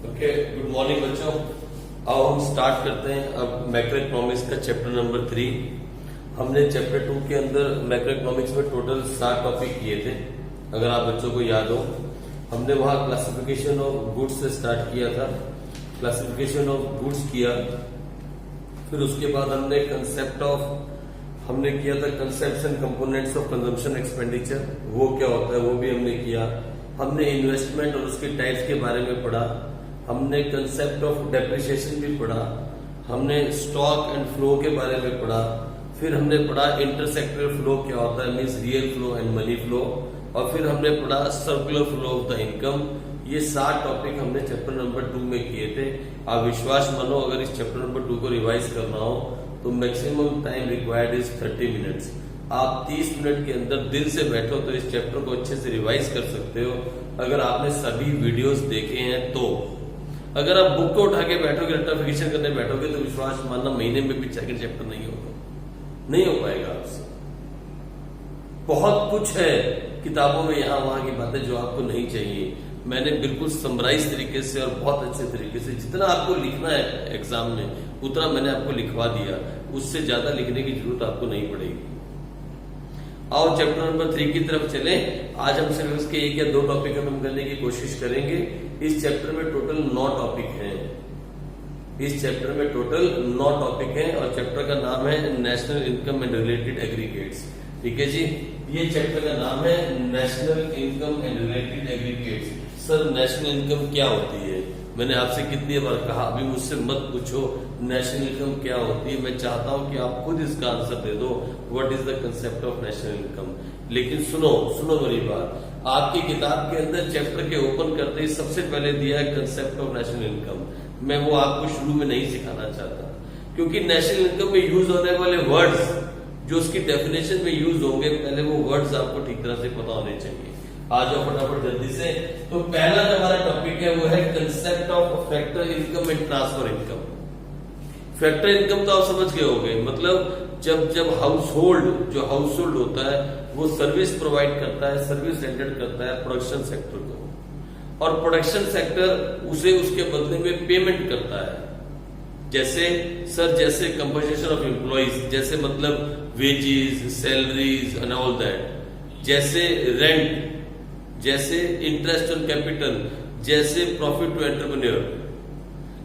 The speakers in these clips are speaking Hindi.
ओके, गुड मॉर्निंग बच्चों। आओ हम स्टार्ट करते हैं अब मैक्रो इकोनॉमिक्स का चैप्टर नंबर 3। हमने चैप्टर 2 के अंदर मैक्रो इकोनॉमिक्स में टोटल 7 टॉपिक किए थे, अगर आप बच्चों को याद हो। हमने वहां क्लासिफिकेशन ऑफ गुड्स से स्टार्ट किया था, क्लासिफिकेशन ऑफ गुड्स किया, फिर उसके बाद हमने कंसेप्ट ऑफ हमने किया था concepts and components of consumption expenditure, वो क्या होता है वो भी हमने किया। हमने इन्वेस्टमेंट और उसके टाइप्स के बारे में पढ़ा, हमने कंसेप्ट ऑफ डेप्रिसिएशन भी पढ़ा, हमने स्टॉक एंड फ्लो के बारे में पढ़ा, फिर हमने पढ़ा इंटरसेक्टरल फ्लो क्या होता है, means real flow and money flow, और फिर हमने पढ़ा circular flow of the income. ये 7 टॉपिक हमने चैप्टर नंबर 2 में किए थे। आप विश्वास मानो, अगर इस चैप्टर नंबर 2 को रिवाइज करना हो तो maximum time required is 30 minutes. आप 30 मिनट के अंदर दिल से बैठो तो इस चैप्टर को अच्छे से रिवाइज कर सकते हो, अगर आपने सभी वीडियोस देखे हैं तो। अगर आप बुक को उठा के बैठोगे, रेक्टिफिकेशन करने बैठोगे, तो विश्वास मानना महीने में भी सेकंड चैप्टर नहीं होगा, नहीं हो पाएगा आपसे। बहुत कुछ है किताबों में यहाँ वहां की बातें जो आपको नहीं चाहिए। मैंने बिल्कुल समराइज तरीके से और बहुत अच्छे तरीके से, जितना आपको लिखना है एग्जाम में उतना मैंने आपको लिखवा दिया, उससे ज्यादा लिखने की जरूरत आपको नहीं पड़ेगी। आओ चैप्टर नंबर 3 की तरफ चले। आज हम सिर्फ इसके 1 या 2 टॉपिक हम करने की कोशिश करेंगे। इस चैप्टर में टोटल 9 टॉपिक हैं। इस चैप्टर में टोटल 9 टॉपिक हैं और चैप्टर का नाम है national income and related aggregates. ठीक है जी, ये चैप्टर का नाम है national income and related aggregates. Sir national income क्या होती है? मैंने आपसे कितनी बार कहा, अभी मुझसे मत पूछो नेशनल इनकम क्या होती है। मैं चाहता हूं कि आप खुद इसका आंसर दे दो, what is the concept of national income. लेकिन सुनो मेरी बात, आपकी किताब के अंदर चैप्टर के ओपन करते ही सबसे पहले दिया है कंसेप्ट ऑफ नेशनल इनकम। मैं वो आपको शुरू में नहीं सिखाना चाहता, क्योंकि नेशनल इनकम में यूज होने वाले वर्ड्स जो उसकी डेफिनेशन में यूज होंगे, पहले वो वर्ड्स आपको ठीक तरह से पता होने चाहिए। आ जाओ फटाफट जल्दी से। तो पहला जो हमारा टॉपिक है वो है concept of factor income and transfer income. Factor income तो आप समझ गए होंगे, मतलब जब हाउस होल्ड होता है वो सर्विस प्रोवाइड करता है, सर्विस रेंडर करता है प्रोडक्शन सेक्टर को, और प्रोडक्शन सेक्टर उसे उसके बदले में पेमेंट करता है। जैसे कंपनसेशन ऑफ एम्प्लॉइज, जैसे मतलब wages, salaries and all that, जैसे रेंट, जैसे इंटरेस्ट ऑन कैपिटल, जैसे प्रॉफिट टू एंटरप्रेन्योर।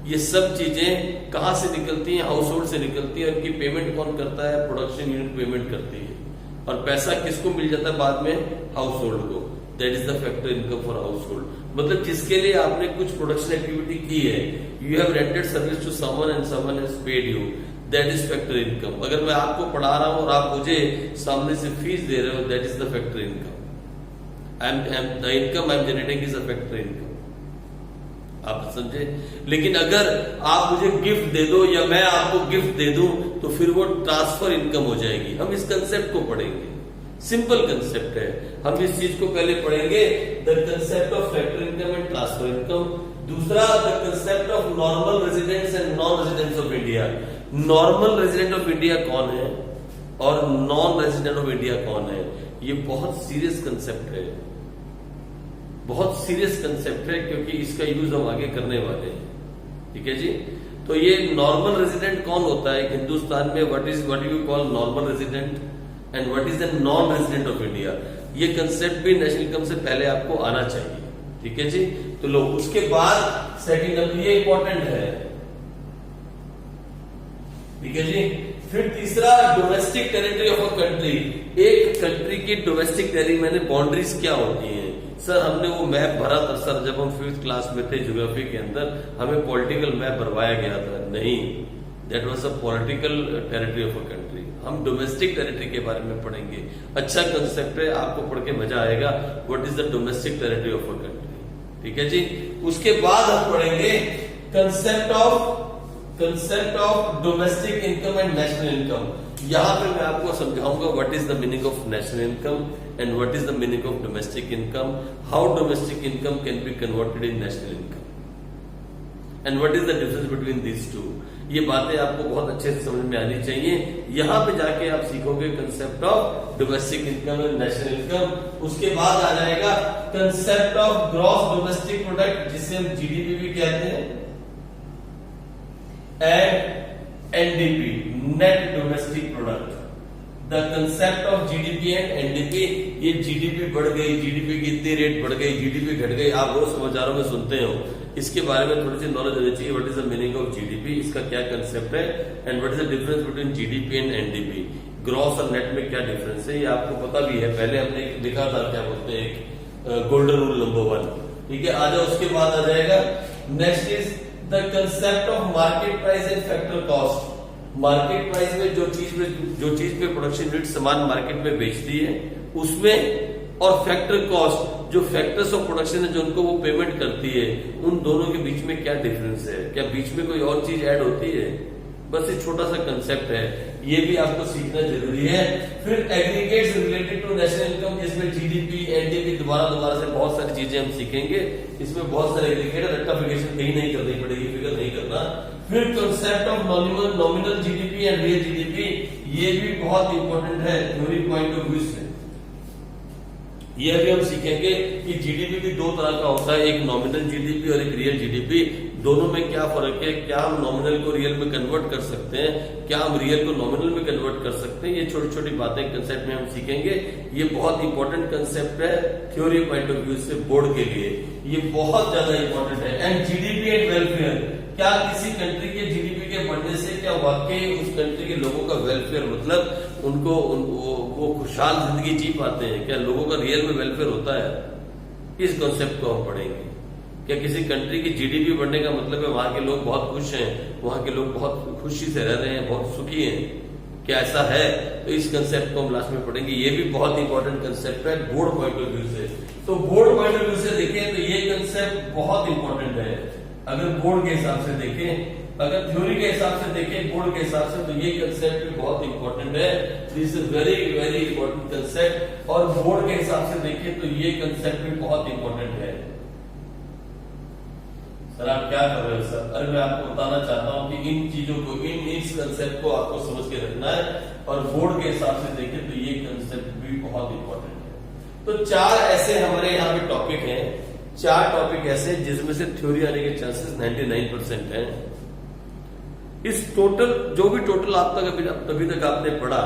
ये सब चीजें कहां से निकलती हैं? हाउस होल्ड से निकलती है। उनकी पेमेंट कौन करता है? प्रोडक्शन यूनिट पेमेंट करती है, और पैसा किसको मिल जाता है बाद में? हाउस होल्ड को। That is the factor income for household. मतलब जिसके लिए आपने कुछ प्रोडक्शन एक्टिविटी की है, you have rendered service to someone and someone has paid you, that is factor income. अगर मैं आपको पढ़ा रहा हूं और आप मुझे सामने से फीस दे रहे हो, that is the factor income. The income I am generating is a factor income. आप समझे? लेकिन अगर आप मुझे गिफ्ट दे दो या मैं आपको गिफ्ट दे दूं, तो फिर वो ट्रांसफर इनकम हो जाएगी। हम इस कंसेप्ट को पढ़ेंगे, सिंपल कंसेप्ट है। हम इस चीज को पहले पढ़ेंगे, the concept of factor income and transfer income. दूसरा, the concept of normal residents and non residents of India. Normal resident of India कौन है और नॉन रेजिडेंट ऑफ इंडिया कौन है? ये बहुत सीरियस कंसेप्ट है, बहुत सीरियस कंसेप्ट है, क्योंकि इसका यूज हम आगे करने वाले हैं। ठीक है जी। तो ये नॉर्मल रेजिडेंट कौन होता है हिंदुस्तान में? What you call normal resident and what is the non resident of India. ये कंसेप्ट भी नेशनल इनकम से पहले आपको आना चाहिए। ठीक है जी। तो लो, उसके बाद सेकंड, ये इंपॉर्टेंट है। ठीक है जी। फिर तीसरा, domestic territory of a country. एक कंट्री की डोमेस्टिक टेरिटरी मैंने बाउंड्रीज क्या होती हैं? सर हमने वो मैप भरा था सर, जब हम 5th क्लास में थे ज्योग्राफी के अंदर, हमें पॉलिटिकल मैप भरवाया गया था। नहीं, that was a political territory of a country. हम डोमेस्टिक टेरिटरी के बारे में पढ़ेंगे। अच्छा कंसेप्ट है, आपको पढ़ के मजा आएगा। What is the domestic territory of a country. ठीक है जी। उसके बाद हम पढ़ेंगे concept of domestic income and national income. यहां पे मैं आपको समझाऊंगा what is the meaning of national income and what is the meaning of domestic income, how domestic income can be converted in national income, and what is the difference between these two. ये बातें आपको बहुत अच्छे से समझ में आनी चाहिए। यहाँ पे जाके आप सीखोगे concept of domestic income and national income. उसके बाद आ जाएगा concept of gross domestic product, जिसे हम जीडीपी भी कहते हैं, and NDP, net domestic product. The concept of GDP and NDP, ये जीडीपी बढ़ गई, जीडीपी की इतनी रेट बढ़ गई, जीडीपी घट गई, आप रोज समाचारों में सुनते हो। इसके बारे में थोड़ी सी नॉलेज होनी चाहिए। What is the meaning of GDP, इसका क्या कंसेप्ट है, and what is the difference between GDP and NDP, gross और नेट में क्या डिफरेंस है, ये आपको पता भी है। पहले हमने लिखा था, क्या बोलते हैं, गोल्डन रूल नंबर 1। ठीक है, आ जाओ। उसके बाद आ जाएगा next is the concept of market price and factor cost. Market price में जो चीज पे प्रोडक्शन यूनिट सामान मार्केट में बेचती है उसमें, और फैक्टर कॉस्ट, जो फैक्टर्स ऑफ प्रोडक्शन है जो उनको वो पेमेंट करती है, उन दोनों के बीच में क्या डिफरेंस है, क्या बीच में कोई और चीज ऐड होती है। बस एक छोटा सा कंसेप्ट है, ये भी आपको सीखना जरूरी है। फिर aggregates related to national income, जिसमें जीडीपी, एनडीपी, दोबारा से बहुत सारी चीजें हम सीखेंगे। इसमें बहुत सारे एग्रीगेट, रेक्टिफिकेशन कहीं नहीं करनी पड़ेगी, फिगर नहीं करना। फिर concept of nominal GDP and real GDP, ये भी बहुत इंपॉर्टेंट है थ्योरी पॉइंट ऑफ व्यू से। ये भी हम सीखेंगे कि जीडीपी भी दो तरह का होता है, एक नॉमिनल जीडीपी और एक रियल जीडीपी। दोनों में क्या फर्क है, क्या हम नॉमिनल को रियल में कन्वर्ट कर सकते हैं, क्या हम रियल को नॉमिनल में कन्वर्ट कर सकते हैं, ये छोटी छोटी बातें कंसेप्ट में हम सीखेंगे। ये बहुत इंपॉर्टेंट कंसेप्ट है थ्योरी पॉइंट ऑफ व्यू से बोर्ड के लिए, ये बहुत ज्यादा इंपॉर्टेंट है। एंड जीडीपी एंड वेलफेयर, क्या किसी कंट्री के जीडीपी के बढ़ने से क्या वाकई उस कंट्री के लोगों का वेलफेयर, मतलब उनको वो खुशहाल जिंदगी जी पाते हैं, क्या लोगों का रियल में वेलफेयर होता है, इस कॉन्सेप्ट को हम पढ़ेंगे। क्या किसी कंट्री की जीडीपी बढ़ने का मतलब है वहां के लोग बहुत खुश हैं, वहां के लोग बहुत खुशी से रह रहे हैं, बहुत सुखी हैं, क्या ऐसा है? तो इस कंसेप्ट को हम लास्ट में पढ़ेंगे। ये भी बहुत इंपॉर्टेंट कंसेप्ट है बोर्ड पॉइंट ऑफ व्यू से। तो बोर्ड पॉइंट ऑफ व्यू से देखें तो ये कंसेप्ट बहुत इंपॉर्टेंट है। अगर बोर्ड के हिसाब से देखें, अगर थ्योरी के हिसाब से देखें, बोर्ड के हिसाब से, तो ये कंसेप्ट भी बहुत इंपॉर्टेंट है। This is very very important concept. और बोर्ड के हिसाब से देखें तो ये कंसेप्ट भी बहुत इंपॉर्टेंट है। सर आप क्या कर रहे हो सर? अरे मैं आपको बताना चाहता हूं कि इन चीजों को, इस कंसेप्ट को आपको समझ के रखना है। और बोर्ड के हिसाब से देखें तो ये कंसेप्ट भी बहुत इंपॉर्टेंट है। तो 4 ऐसे हमारे यहाँ पे टॉपिक हैं, 4 टॉपिक ऐसे जिसमें से थ्योरी आने के चांसेस 99% हैं। इस टोटल जो भी टोटल आप तक अभी तक आपने पढ़ा,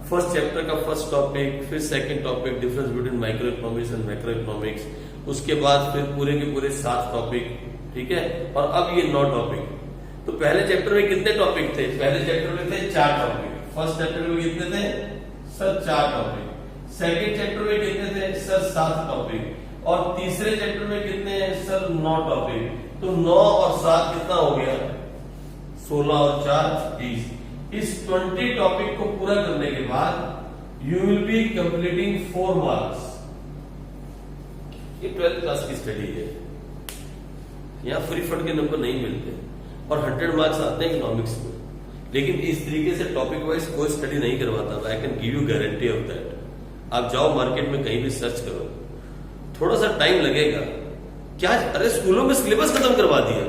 फर्स्ट चैप्टर का फर्स्ट टॉपिक, फिर second topic difference between micro economics and macro economics, उसके बाद फिर पूरे के पूरे 7 टॉपिक, ठीक है। और अब ये 9 टॉपिक। तो पहले चैप्टर में कितने टॉपिक थे? पहले चैप्टर में थे 4 टॉपिक। फर्स्ट चैप्टर में कितने थे सर? 4 टॉपिक। सेकंड चैप्टर में कितने थे सर? 7 टॉपिक। और तीसरे चैप्टर में कितने हैं सर? 9 टॉपिक। तो 9 और 7 कितना हो गया? 16 और 4 20। इस 20 टॉपिक को पूरा करने के बाद you will be completing 4 marks. ये 12th क्लास की स्टडी है, यहाँ फ्री फंड के नंबर नहीं मिलते और 100 मार्क्स आते हैं इकोनॉमिक्स में। लेकिन इस तरीके से टॉपिक वाइज कोई स्टडी नहीं करवाता। I can give you guarantee of that. आप जाओ मार्केट में कहीं भी सर्च करो, थोड़ा सा टाइम लगेगा। क्या? अरे स्कूलों में सिलेबस खत्म करवा दिया।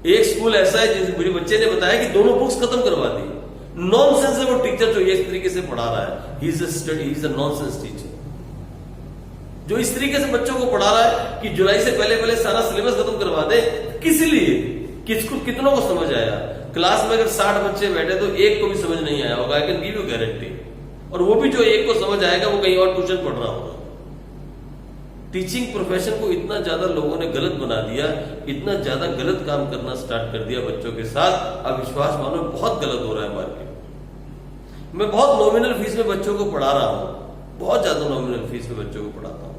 एक स्कूल ऐसा है जिस मुझे बच्चे ने बताया कि दोनों बुक्स खत्म करवा दी। नॉनसेंस है वो टीचर जो ये इस तरीके से पढ़ा रहा है। He is a nonsense teacher जो इस तरीके से बच्चों को पढ़ा रहा है कि जुलाई से पहले सारा सिलेबस खत्म करवा दे। किस लिए? किसको, कितनों को समझ आया? क्लास में अगर 60 बच्चे बैठे तो एक को भी समझ नहीं आया होगा। I can give you guarantee. और वो भी जो एक को समझ आएगा वो कहीं और ट्यूशन पढ़ रहा होगा। टीचिंग प्रोफेशन को इतना ज्यादा लोगों ने गलत बना दिया, इतना ज्यादा गलत काम करना स्टार्ट कर दिया बच्चों के साथ। अब विश्वास मानो बहुत गलत हो रहा है मार्केट। मैं बहुत नॉमिनल फीस में बच्चों को पढ़ा रहा हूं, बहुत ज्यादा नॉमिनल फीस में बच्चों को पढ़ाता हूं,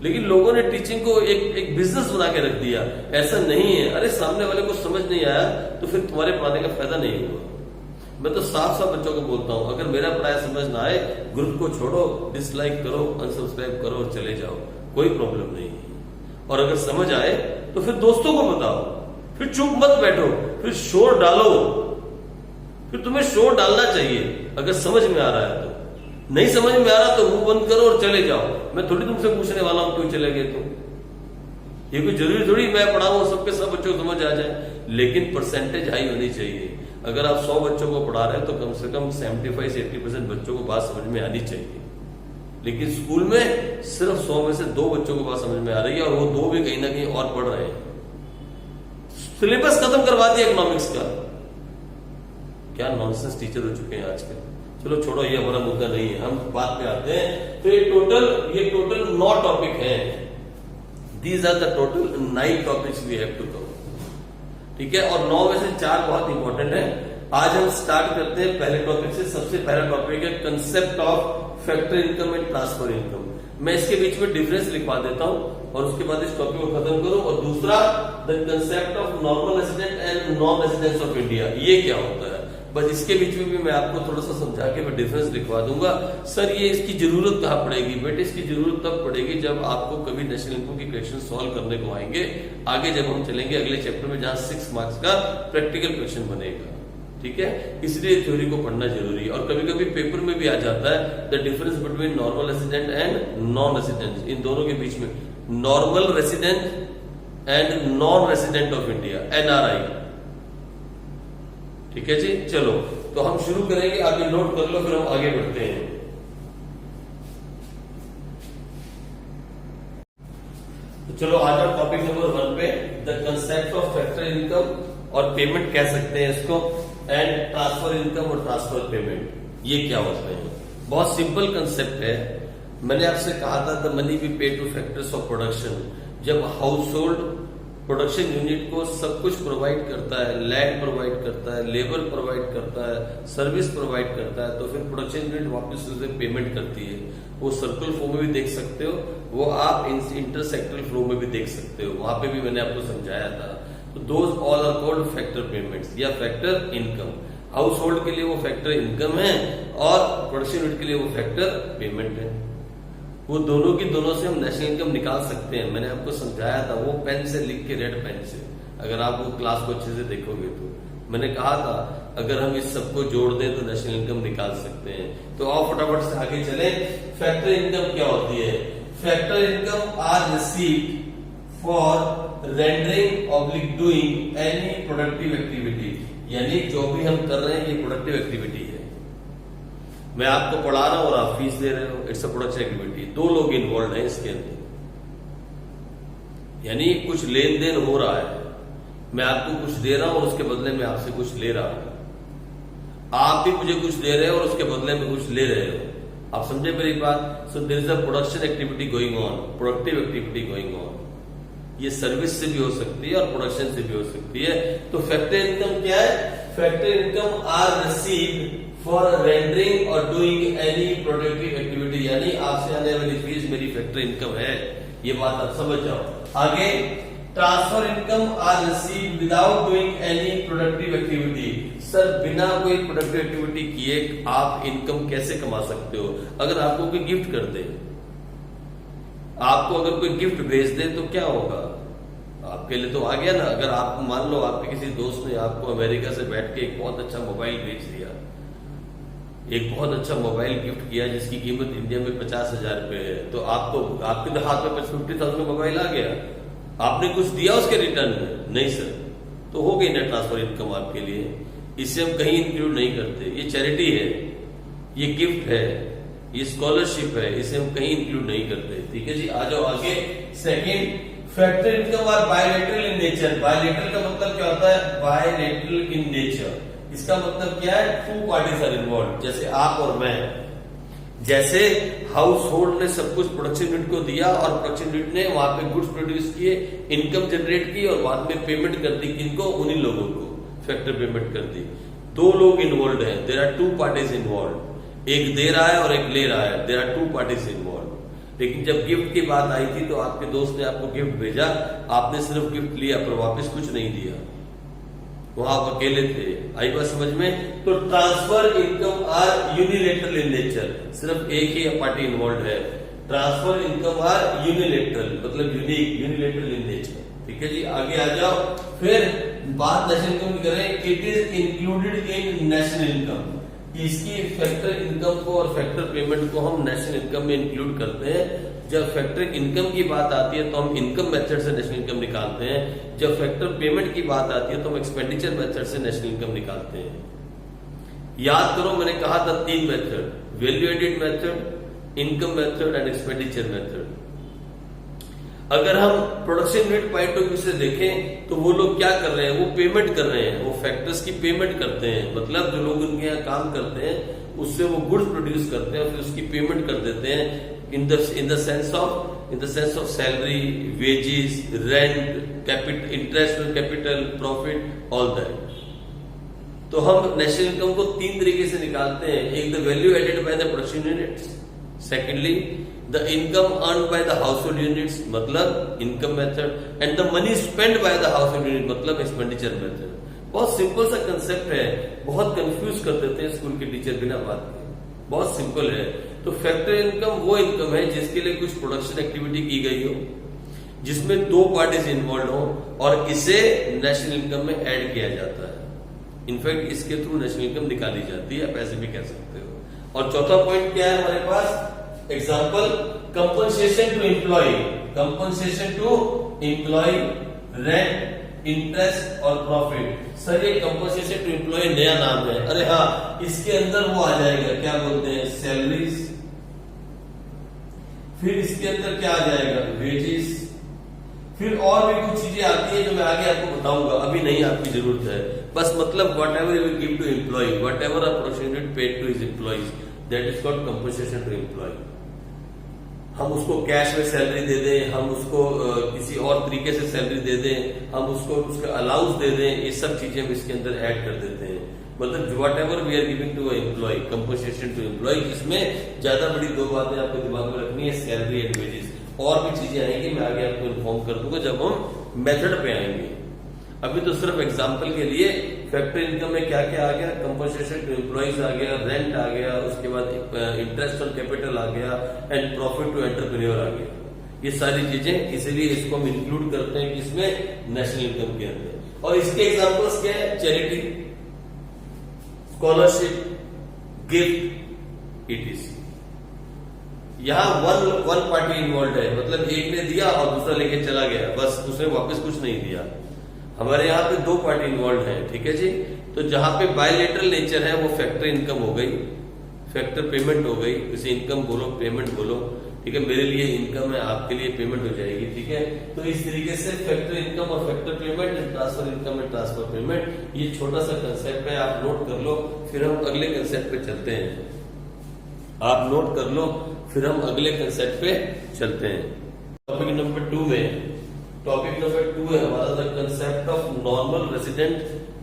लेकिन लोगों ने टीचिंग को एक बिजनेस बना के रख दिया। ऐसा नहीं है। अरे सामने वाले को समझ नहीं आया तो फिर तुम्हारे पढ़ाने का फायदा नहीं हुआ। मैं तो साफ साफ बच्चों को बोलता हूं, अगर मेरा पढ़ाया समझ ना आए, ग्रुप को छोड़ो, डिसलाइक करो, अनसब्सक्राइब करो और चले जाओ, कोई प्रॉब्लम नहीं है। और अगर समझ आए तो फिर दोस्तों को बताओ, फिर चुप मत बैठो, फिर शोर डालो। फिर तुम्हें शोर डालना चाहिए अगर समझ में आ रहा है तो। नहीं समझ में आ रहा तो मुंह बंद करो और चले जाओ। मैं थोड़ी तुमसे पूछने वाला हूं क्यों चले गए तुम। ये कोई जरूरी थोड़ी मैं पढ़ाऊं सबके सब बच्चों को समझ आ जाए। लेकिन परसेंटेज हाई होनी चाहिए। अगर आप 100 बच्चों को पढ़ा रहे हैं तो कम से कम 75 से 80% बच्चों को बात समझ में आनी चाहिए। लेकिन स्कूल में सिर्फ 100 में से 2 बच्चों को बात समझ में आ रही है, और वो 2 भी कहीं ना कहीं और पढ़ रहे हैं। सिलेबस खत्म करवा दिया इकोनॉमिक्स का। क्या नॉनसेंस टीचर हो चुके हैं आजकल। चलो छोड़ो, ये हमारा मुद्दा नहीं है, हम बात पे आते हैं। तो ये टोटल 9 टॉपिक हैं। These are the total 9 topics we have to cover. ठीक है, और 9 में से 4 बहुत इंपॉर्टेंट है। आज हम स्टार्ट करते हैं पहले टॉपिक से। सबसे पहला टॉपिक है concept of factor income and transfer income. मैं इसके बीच में डिफरेंस लिखवा देता हूं और उसके बाद इस टॉपिक को खत्म करूं। और दूसरा, the concept of normal resident and non residents of India, ये क्या होता है। बस इसके बीच में भी मैं आपको थोड़ा सा समझा के मैं डिफरेंस लिखवा दूंगा। सर ये इसकी जरूरत कहां पड़ेगी? बेटे इसकी जरूरत तब पड़ेगी जब आपको कभी नेशनल इनकम की क्वेश्चन सॉल्व करने को आएंगे, आगे जब हम चलेंगे अगले चैप्टर में, जहां 6 मार्क्स का प्रैक्टिकल क्वेश्चन बनेगा। ठीक है, इसलिए थ्योरी को पढ़ना जरूरी है। और कभी कभी पेपर में भी आ जाता है the difference between normal resident and non resident. इन दोनों के बीच में normal resident and non resident of India, NRI। ठीक है जी, चलो तो हम शुरू करेंगे। आगे नोट कर लो, फिर हम आगे बढ़ते हैं। तो चलो आ जाओ टॉपिक नंबर 1 पे, the concept of factor income, और पेमेंट कह सकते हैं इसको, एंड ट्रांसफर इनकम और ट्रांसफर पेमेंट, ये क्या होते हैं। बहुत सिंपल कंसेप्ट है। मैंने आपसे कहा था द मनी वी पे टू फैक्टर्स ऑफ प्रोडक्शन। जब हाउस होल्ड प्रोडक्शन यूनिट को सब कुछ प्रोवाइड करता है, लैंड प्रोवाइड करता है, लेबर प्रोवाइड करता है, सर्विस प्रोवाइड करता है, तो फिर प्रोडक्शन यूनिट वापस उसे पेमेंट करती है। वो सर्कुलर फ्लो में भी देख सकते हो, वो आप इंटरसेक्टरल फ्लो में भी देख सकते हो, वहां पे भी मैंने आपको समझाया था। तो those all are called factor payments या फैक्टर इनकम। हाउस होल्ड के लिए वो फैक्टर इनकम है और प्रोडक्शन यूनिट के लिए वो फैक्टर पेमेंट है। वो दोनों की दोनों से हम नेशनल इनकम निकाल सकते हैं। मैंने आपको समझाया था, वो पेन से लिख के, रेड पेन से, अगर आप वो क्लास को अच्छे से देखोगे तो मैंने कहा था अगर हम इस सबको जोड़ दें तो नेशनल इनकम निकाल सकते हैं। तो आओ फटाफट से आगे चले। फैक्टर इनकम क्या होती है? Factor income are received for rendering oblique doing any productive activity. यानी जो भी हम कर रहे हैं ये प्रोडक्टिव एक्टिविटी है। मैं आपको पढ़ा रहा हूं और आप फीस दे रहे हो, इट्स अ प्रोडक्टिव एक्टिविटी। 2 लोग इन्वॉल्व हैं इसके अंदर, यानी कुछ लेन देन हो रहा है। मैं आपको कुछ दे रहा हूं और उसके बदले में आपसे कुछ ले रहा हूं, आप भी मुझे कुछ दे रहे हो और उसके बदले में कुछ ले रहे हो। आप समझे मेरी बात? So there is a production activity going on, productive activity going on. ये सर्विस से भी हो सकती है और प्रोडक्शन से भी हो सकती है। तो फैक्टर इनकम क्या है? Factor income are received for rendering और डूइंग एनी प्रोडक्टिव एक्टिविटी। यानी आपसे आने वाली फीस मेरी फैक्टर इनकम है, ये बात आप समझ जाओ। आगे, transfer income are received without doing any productive activity. Sir बिना कोई प्रोडक्टिव एक्टिविटी किए आप इनकम कैसे कमा सकते हो? अगर आपको कोई गिफ्ट कर दे, आपको अगर कोई गिफ्ट भेज दे तो क्या होगा? आपके लिए तो आ गया ना। अगर आप मान लो आपके किसी दोस्त ने आपको अमेरिका से बैठ के एक बहुत अच्छा मोबाइल भेज दिया, एक बहुत अच्छा मोबाइल गिफ्ट किया जिसकी कीमत इंडिया में 50,000 रुपए है, तो आपको आपके हाथ में 50,000 का मोबाइल आ गया, आपने कुछ दिया उसके रिटर्न में? नहीं सर। तो हो गई ना ट्रांसफर इनकम आपके लिए। इसे हम कहीं इंक्लूड नहीं करते। ये चैरिटी है, ये गिफ्ट है, ये स्कॉलरशिप है, इसे हम कहीं इंक्लूड नहीं करते। ठीक है जी, आ जाओ आगे। Second, factor income are bilateral in nature. Bilateral का मतलब क्या होता है? Bilateral in nature. इसका मतलब क्या है? 2 पार्टीज आर इन्वॉल्व। जैसे आप और मैं, जैसे हाउस होल्ड ने सब कुछ प्रोडक्शन यूनिट को दिया और प्रोडक्शन यूनिट ने वहां पे गुड्स प्रोड्यूस किए, इनकम जनरेट की और बाद में पेमेंट कर दी। किनको? उन्हीं लोगों को फैक्टर पेमेंट कर दी। 2 लोग इन्वॉल्व है, देयर आर 2 पार्टीज इन्वॉल्व। एक दे रहा है और एक ले रहा है, देयर आर 2 पार्टीज इन्वॉल्व। लेकिन जब गिफ्ट की बात आई थी तो आपके दोस्त ने आपको गिफ्ट भेजा, आपने सिर्फ गिफ्ट लिया पर वापस कुछ नहीं दिया, वहां आप अकेले थे। आई बात समझ में? तो transfer income are unilateral in nature. सिर्फ एक ही पार्टी इन्वॉल्व है। ट्रांसफर इनकम आर यूनिलेटरल मतलब यूनिक, यूनिलेटरल इन नेचर। ठीक है जी, आगे आ जाओ। फिर बात नेशनल इनकम की करें। It is included in national income. कि इसकी फैक्टर इनकम को और फैक्टर पेमेंट को हम नेशनल इनकम में इंक्लूड करते हैं। जब फैक्टर इनकम की बात आती है तो हम इनकम मेथड से नेशनल इनकम निकालते हैं। जब फैक्टर पेमेंट की बात आती है तो हम एक्सपेंडिचर मेथड से नेशनल इनकम निकालते हैं। याद करो, मैंने कहा था 3 method, value added method, income method and expenditure method. अगर हम production unit point of view से देखें तो वो लोग क्या कर रहे हैं, वो पेमेंट कर रहे हैं, वो फैक्टर्स की पेमेंट करते हैं। मतलब जो लोग उनके यहाँ काम करते हैं उससे वो गुड्स प्रोड्यूस करते हैं और फिर उसकी पेमेंट कर देते हैं in the sense of salary, wages, rent, capital, interest on capital, profit, all that. तो हम नेशनल इनकम को 3 तरीके से निकालते हैं। एक, the value added by the production units. Secondly, the income earn by the household units, मतलब income method. And the money spend by the household unit, मतलब एक्सपेंडिचर मेथड। बहुत सिंपल सा कंसेप्ट है, बहुत कंफ्यूज कर देते हैं स्कूल के टीचर बिना बात के। बहुत सिंपल है। तो फैक्टर इनकम वो इनकम है जिसके लिए कुछ प्रोडक्शन एक्टिविटी की गई हो, जिसमें 2 पार्टीज इन्वॉल्व हो और इसे नेशनल इनकम में ऐड किया जाता है। इनफैक्ट इसके थ्रू नेशनल इनकम निकाली जाती है, आप ऐसे भी कह सकते हो। और चौथा पॉइंट क्या है हमारे पास, example, compensation to employ. Compensation to employ, rent, interest और प्रॉफिट। सर ये कंपनसेशन टू एम्प्लॉय नया नाम है। अरे हाँ, इसके अंदर वो आ जाएगा, क्या बोलते हैं, सैलरीज। फिर इसके अंदर क्या आ जाएगा, वेजेस। फिर और भी कुछ चीजें आती है जो मैं आगे आपको बताऊंगा, अभी नहीं आपकी जरूरत है। बस मतलब whatever you give to employ, whatever a production unit paid to his employees, that is called compensation to employ. हम उसको कैश में सैलरी दे दें, हम उसको किसी और तरीके से सैलरी दे दें, हम उसको उसका अलाउंस दे दें, ये सब चीजें हम इसके अंदर ऐड कर देते हैं। मतलब whatever we are giving to employ, compensation to employ. इसमें ज्यादा बड़ी 2 बातें आपको दिमाग में रखनी है, सैलरी एंड वेजेस। और भी चीजें आएंगी, मैं आगे आपको इन्फॉर्म कर दूंगा जब हम मेथड पे आएंगे। अभी तो सिर्फ एग्जाम्पल के लिए फैक्टर इनकम में क्या क्या आ गया, कंपनसेशन टू एम्प्लॉइज आ गया, रेंट आ गया, उसके बाद इंटरेस्ट ऑन कैपिटल आ गया एंड प्रॉफिट टू एंटरप्रेन्योर आ गया। ये सारी चीजें, इसीलिए इसको हम इंक्लूड करते हैं किसमें, नेशनल इनकम के अंदर। और इसके एग्जाम्पल्स क्या है, चैरिटी, स्कॉलरशिप, गिफ्ट, इटीसी। यहां वन पार्टी इन्वॉल्व है, मतलब एक ने दिया और दूसरा लेके चला गया, बस उसने वापस कुछ नहीं दिया। हमारे यहाँ पे 2 पार्टी इन्वॉल्व है, ठीक है जी। तो जहां पे बायलैटरल नेचर है वो फैक्टर इनकम हो गई, फैक्टर पेमेंट हो गई, इसे इनकम बोलो, पेमेंट बोलो, ठीक है। मेरे लिए इनकम है, आपके लिए पेमेंट हो जाएगी, ठीक है। तो इस तरीके से फैक्टर इनकम और factor payment, transfer income and transfer payment, ये छोटा सा कंसेप्ट है, आप नोट कर लो, फिर हम अगले कंसेप्ट पे चलते हैं। आप नोट कर लो, फिर हम अगले कंसेप्ट पे चलते हैं। टॉपिक नंबर 2 में, टॉपिक नंबर 2 है हमारा the concept of normal resident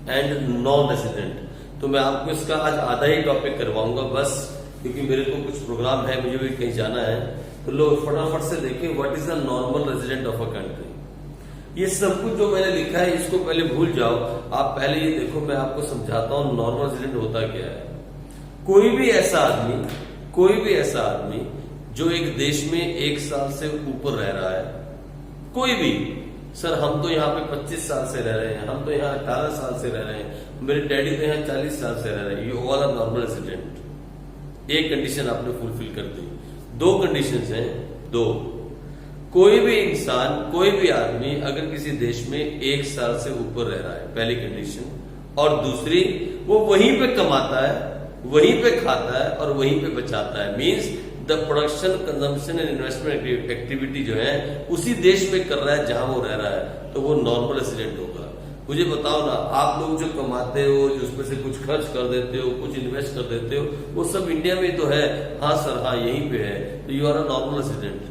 and non resident. तो मैं आपको इसका आज आधा ही टॉपिक करवाऊंगा बस, क्योंकि मेरे को कुछ प्रोग्राम है, मुझे भी कहीं जाना है। तो लोग फटाफट से देखें, what is the normal resident of a country. ये सब कुछ जो मैंने लिखा है इसको पहले भूल जाओ, आप पहले ये देखो, मैं आपको समझाता हूं नॉर्मल रेसिडेंट होता क्या है। कोई भी ऐसा आदमी जो एक देश में 1 साल से ऊपर रह रहा है, कोई भी, सर हम तो यहाँ पे 25 साल से रह रहे हैं, हम तो यहाँ 18 साल से रह रहे हैं, मेरे डैडी तो यहाँ 40 साल से रह रहे हैं, you all are normal resident. एक कंडीशन आपने फुलफिल कर दी। 2 कंडीशंस हैं, 2। कोई भी इंसान, कोई भी आदमी अगर किसी देश में 1 साल से ऊपर रह रहा है, पहली कंडीशन, और दूसरी, वो वहीं पे कमाता है, वहीं पे खाता है और वहीं पे बचाता है, means the production, consumption and investment activity जो है उसी देश में कर रहा है जहां वो रह रहा है, तो वो नॉर्मल रेसिडेंट होगा। मुझे बताओ ना, आप लोग जो कमाते हो, जो उसमें से कुछ खर्च कर देते हो, कुछ इन्वेस्ट कर देते हो, वो सब इंडिया में तो है। हाँ सर, हाँ यहीं पे है, तो you are a normal resident,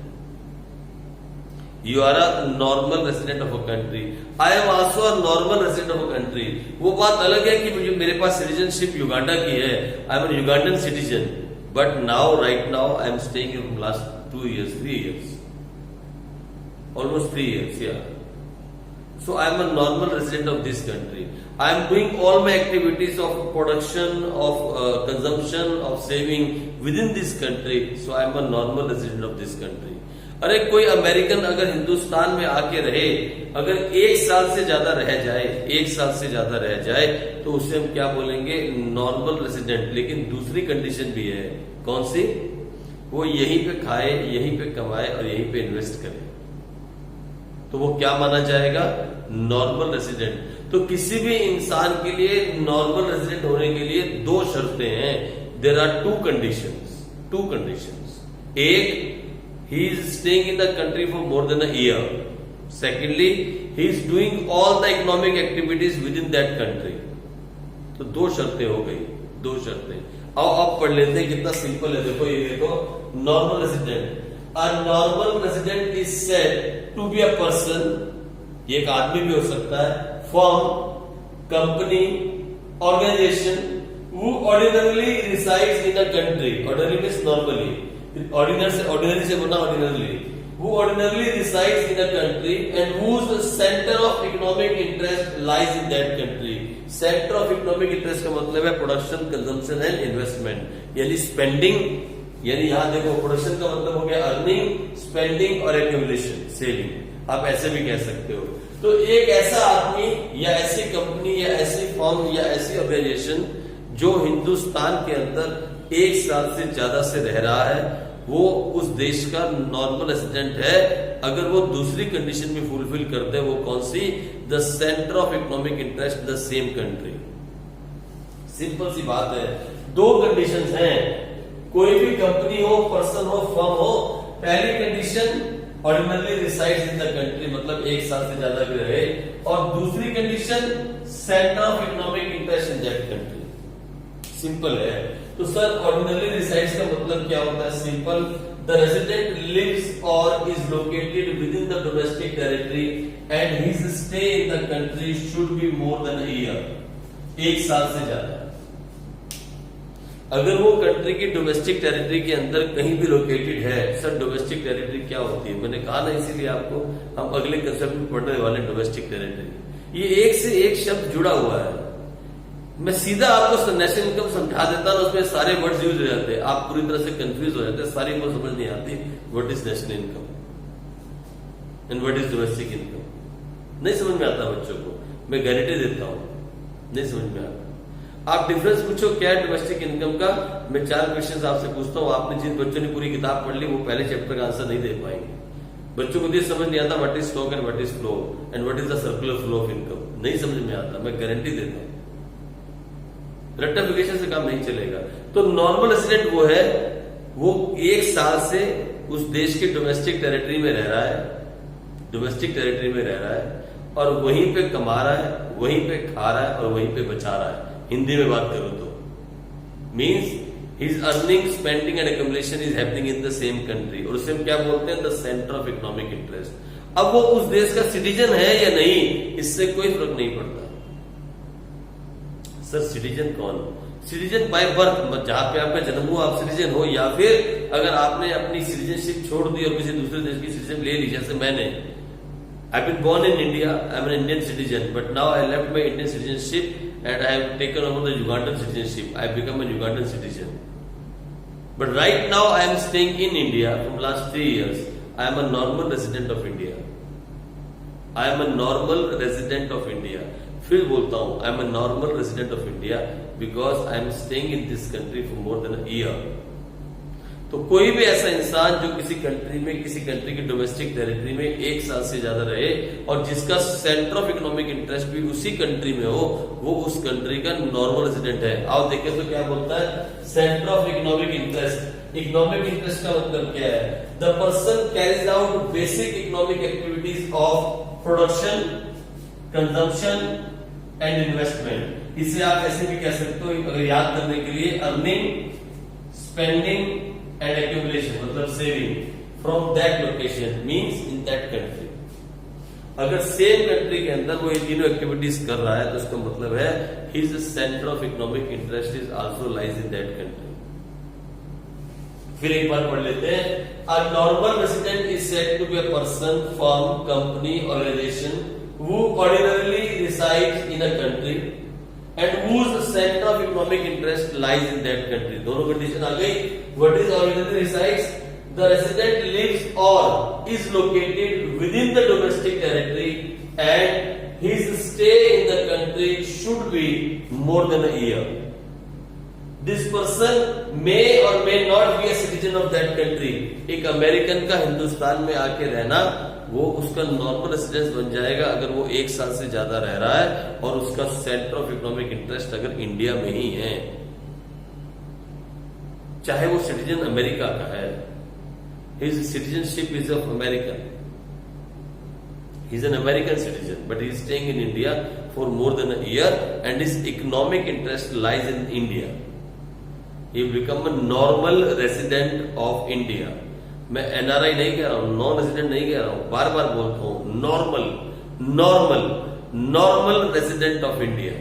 you are a normal resident of a country. I am also a normal resident of a country. वो बात अलग है कि मुझे, मेरे पास सिटीजनशिप युगांडा की है, I am an Ugandan citizen, but right now I am staying here from last 3 years, almost 3 years, yeah. So I am a normal resident of this country. I am doing all my activities of production, of consumption, of saving within this country. So I am a normal resident of this country. अरे कोई अमेरिकन अगर हिंदुस्तान में आके रहे, अगर 1 साल से ज्यादा रह जाए, 1 साल से ज्यादा रह जाए, तो उसे हम क्या बोलेंगे? Normal resident. लेकिन दूसरी कंडीशन भी है, कौन सी? वो यहीं पे खाए, यहीं पे कमाए और यहीं पे इन्वेस्ट करे, तो वो क्या माना जाएगा? Normal resident. तो किसी भी इंसान के लिए नॉर्मल रेसिडेंट होने के लिए 2 शर्तें हैं। There are 2 conditions. एक, he is staying in the country for more than a year. Secondly, he is doing all the economic activities within that country. तो 2 शर्तें हो गई, 2 शर्तें। अब पढ़ लेते हैं, कितना सिंपल है। देखो ये देखो, normal resident. A normal resident is said to be a person, ये एक आदमी भी हो सकता है, firm, company, organization who ordinarily resides in a country. Ordinary means normally. Ordinary से बोलना ordinarily. Who ordinarily resides in a country and whose center of economic interest lies in that country. Center of economic interest का मतलब है प्रोडक्शन, कंजम्पशन एंड इन्वेस्टमेंट, यानी स्पेंडिंग, यानी यहां देखो प्रोडक्शन का मतलब हो गया अर्निंग, स्पेंडिंग और एक्यूमुलेशन, सेविंग, आप ऐसे भी कह सकते हो। तो एक ऐसा आदमी या ऐसी कंपनी या ऐसी फर्म या ऐसी ऑर्गेनाइजेशन जो हिंदुस्तान के अंदर 1 साल से ज्यादा से रह रहा है, वो उस देश का नॉर्मल रेसिडेंट है, अगर वो दूसरी कंडीशन भी फुलफिल करते हैं। वो कौन सी? The centre of economic interest the same country. Simple सी बात है, 2 कंडीशंस हैं। कोई भी कंपनी हो, पर्सन हो, फर्म हो, पहली condition ordinarily resides in the country, मतलब 1 साल से ज्यादा भी रहे, और दूसरी condition centre of economic interest in that country. Simple है। तो सर ऑर्डिनरली रिसाइड्स का मतलब क्या होता है? सिंपल, द रेजिडेंट लिव्स और is located with in the domestic territory and his stay in the country should be more than a year, 1 साल से ज्यादा। अगर वो कंट्री की डोमेस्टिक टेरिटरी के अंदर कहीं भी लोकेटेड है। सर डोमेस्टिक टेरिटरी क्या होती है? मैंने कहा ना, इसीलिए आपको हम अगले कंसेप्ट में पढ़ने वाले डोमेस्टिक टेरिटरी। ये एक से एक शब्द जुड़ा हुआ है। मैं सीधा आपको नेशनल इनकम समझा देता हूं, उसमें सारे वर्ड्स यूज हो जाते हैं, आप पूरी तरह से कंफ्यूज हो जाते हैं, सारी को समझ नहीं आती what is national income and what is domestic income. नहीं समझ में आता बच्चों को, मैं गारंटी देता हूं, नहीं समझ में आता। आप डिफरेंस पूछो क्या है डोमेस्टिक इनकम का, मैं 4 क्वेश्चन आपसे पूछता हूं, आपने जिन बच्चों ने पूरी किताब पढ़ ली वो पहले चैप्टर का आंसर नहीं दे पाएंगे। बच्चों को ये समझ नहीं आता what is stock and what is flow and what is the circular flow of income, नहीं समझ में आता, मैं गारंटी देता हूं। रेक्टिफिकेशन से काम नहीं चलेगा। तो नॉर्मल रेसिडेंट वो है, वो 1 साल से उस देश के डोमेस्टिक टेरिटरी में रह रहा है, डोमेस्टिक टेरिटरी में रह रहा है, और वहीं पे कमा रहा है, वहीं पे खा रहा है और वहीं पे बचा रहा है। हिंदी में बात करो तो means his earning, spending and accumulation is happening in the same country, और उसे हम क्या बोलते हैं? The centre of economic interest. अब वो उस देश का सिटीजन है या नहीं, इससे कोई फर्क नहीं पड़ता। सर सिटीजन कौन? सिटीजन बाय बर्थ, जहां पे आपका जन्म हुआ आप सिटीजन हो, या फिर अगर आपने अपनी सिटीजनशिप छोड़ दी और किसी दूसरे देश की सिटीजन ले ली, जैसे मैंने, I've been born in India, I'm an Indian citizen, but now I left my Indian citizenship and I have taken over the Ugandan citizenship. I have become a Ugandan citizen. But right now I am staying in India from last 3 years. I am a normal resident of India. I am a normal resident of India. फिर बोलता हूं, I am a normal resident of India because I am staying in this country for more than a year. तो कोई भी ऐसा इंसान जो किसी कंट्री में, किसी कंट्री की डोमेस्टिक टेरिटरी में 1 साल से ज्यादा रहे और जिसका सेंटर ऑफ इकोनॉमिक इंटरेस्ट भी उसी कंट्री में हो, वो उस कंट्री का नॉर्मल रेजिडेंट है। आओ देखें तो क्या बोलता है? Centre of economic interest. Economic interest का मतलब क्या है? The person carries out basic economic activities of production, consumption and investment. इसे आप ऐसे भी कह सकते हो, अगर याद करने के लिए, अर्निंग, स्पेंडिंग and accumulation, मतलब saving from that location means in that country। अगर सेम कंट्री के अंदर वो ये तीनों एक्टिविटीज कर रहा है तो उसका मतलब है his center of economic interest is also lies in that country। फिर एक बार पढ़ लेते हैं। A normal resident is said to be a person, firm, company, organization who ordinarily resides in a country and whose center of economic interest lies in that country। दोनों कंडीशन आ गई। What is ordinarily resides? The resident lives or is located within the domestic territory and his stay in the country should be more than a year. This person may or may not be a citizen of that country. एक अमेरिकन का हिंदुस्तान में आके रहना वो उसका नॉर्मल रेसिडेंस बन जाएगा अगर वो 1 साल से ज्यादा रह रहा है और उसका सेंटर ऑफ इकोनॉमिक इंटरेस्ट अगर इंडिया में ही है, चाहे वो सिटीजन अमेरिका का है. His citizenship is of American. He is an American citizen, but he is staying in India for more than a year, and his economic interest lies in India. He will become a normal resident of India. मैं NRI नहीं कह रहा हूं, नॉन रेजिडेंट नहीं कह रहा हूं, बार बार बोलता हूं नॉर्मल रेजिडेंट ऑफ इंडिया.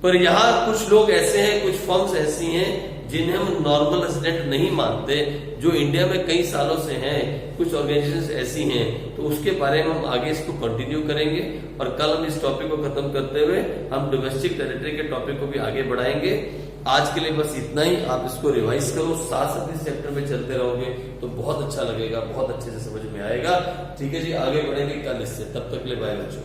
पर यहां कुछ लोग ऐसे हैं, कुछ फर्म्स ऐसी हैं जिन्हें हम नॉर्मल रेजिडेंट नहीं मानते, जो इंडिया में कई सालों से हैं. कुछ ऑर्गेनाइजेशंस ऐसी हैं, तो उसके बारे में हम आगे इसको कंटिन्यू करेंगे और कल हम इस टॉपिक को खत्म करते हुए हम डोमेस्टिक टेरिटरी के टॉपिक को भी आगे बढ़ाएंगे. आज के लिए बस इतना ही. आप इसको रिवाइज करो, साथ साथ इस चैप्टर में चलते रहोगे तो बहुत अच्छा लगेगा, बहुत अच्छे से समझ में आएगा. ठीक है जी, आगे बढ़ेंगे कल इससे. तब तक के लिए बाय बच्चों.